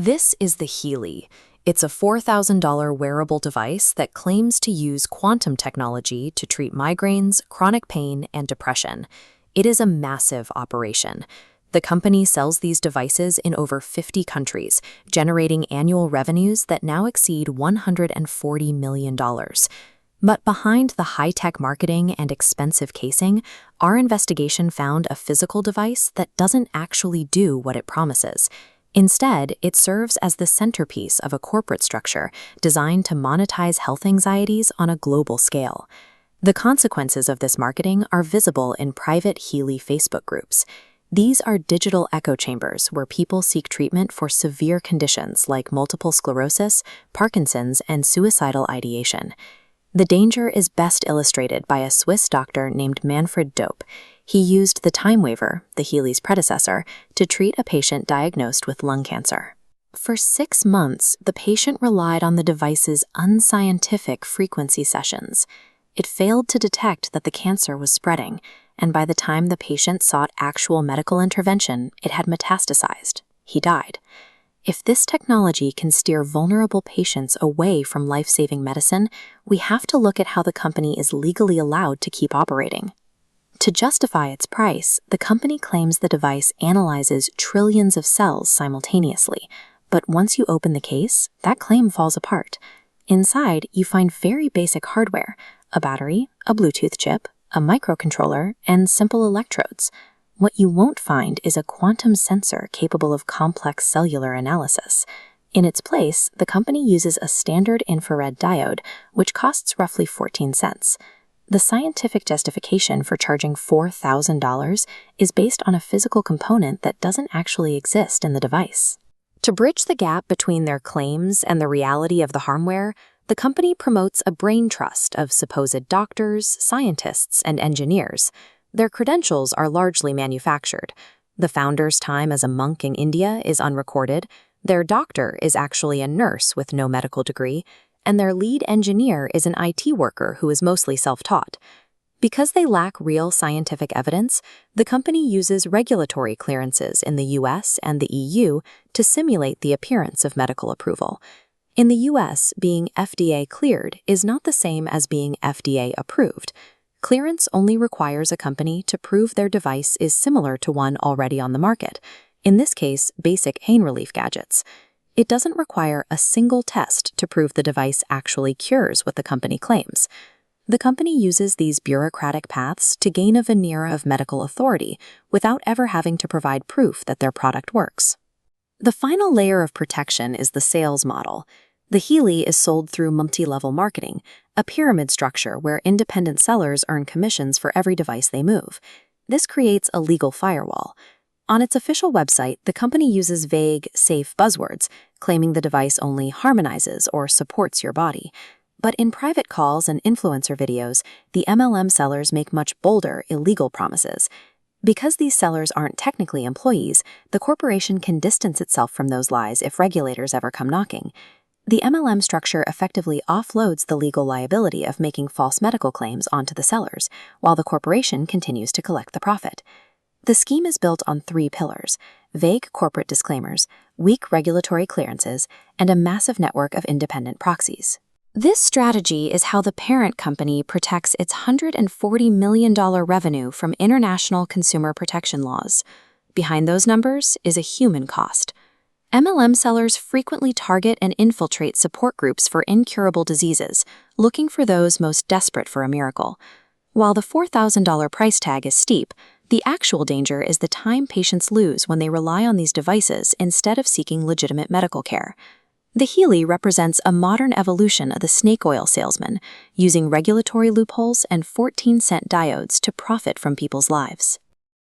This is the Healy. It's a $4,000 wearable device that claims to use quantum technology to treat migraines, chronic pain, and depression. It is a massive operation. The company sells these devices in over 50 countries, generating annual revenues that now exceed $140 million. But behind the high-tech marketing and expensive casing, our investigation found a physical device that doesn't actually do what it promises. Instead, it serves as the centerpiece of a corporate structure designed to monetize health anxieties on a global scale. The consequences of this marketing are visible in private Healy Facebook groups. These are digital echo chambers where people seek treatment for severe conditions like multiple sclerosis, Parkinson's, and suicidal ideation. The danger is best illustrated by a Swiss doctor named Manfred Dope. He used the time waver, the Healy's predecessor, to treat a patient diagnosed with lung cancer. For 6 months, the patient relied on the device's unscientific frequency sessions. It failed to detect that the cancer was spreading, and by the time the patient sought actual medical intervention, it had metastasized. He died. If this technology can steer vulnerable patients away from life-saving medicine, we have to look at how the company is legally allowed to keep operating. To justify its price, the company claims the device analyzes trillions of cells simultaneously, but once you open the case, that claim falls apart. Inside, you find very basic hardware: a battery, a Bluetooth chip, a microcontroller, and simple electrodes. What you won't find is a quantum sensor capable of complex cellular analysis. In its place, the company uses a standard infrared diode, which costs roughly 14 cents. The scientific justification for charging $4,000 is based on a physical component that doesn't actually exist in the device. To bridge the gap between their claims and the reality of the hardware, the company promotes a brain trust of supposed doctors, scientists, and engineers. Their credentials are largely manufactured. The founder's time as a monk in India is unrecorded, their doctor is actually a nurse with no medical degree, and their lead engineer is an IT worker who is mostly self-taught. Because they lack real scientific evidence, the company uses regulatory clearances in the US and the EU to simulate the appearance of medical approval. In the US, being FDA cleared is not the same as being FDA approved. Clearance only requires a company to prove their device is similar to one already on the market, in this case, basic pain relief gadgets. It doesn't require a single test to prove the device actually cures what the company claims. The company uses these bureaucratic paths to gain a veneer of medical authority without ever having to provide proof that their product works. The final layer of protection is the sales model. The Healy is sold through multi-level marketing, a pyramid structure where independent sellers earn commissions for every device they move. This creates a legal firewall. On its official website, the company uses vague, safe buzzwords, claiming the device only harmonizes or supports your body. But in private calls and influencer videos, the MLM sellers make much bolder, illegal promises. Because these sellers aren't technically employees, the corporation can distance itself from those lies if regulators ever come knocking. The MLM structure effectively offloads the legal liability of making false medical claims onto the sellers, while the corporation continues to collect the profit. The scheme is built on 3 pillars: vague corporate disclaimers, weak regulatory clearances, and a massive network of independent proxies. This strategy is how the parent company protects its $140 million revenue from international consumer protection laws. Behind those numbers is a human cost. MLM sellers frequently target and infiltrate support groups for incurable diseases, looking for those most desperate for a miracle. While the $4,000 price tag is steep, the actual danger is the time patients lose when they rely on these devices instead of seeking legitimate medical care. The Healy represents a modern evolution of the snake oil salesman, using regulatory loopholes and 14-cent diodes to profit from people's lives.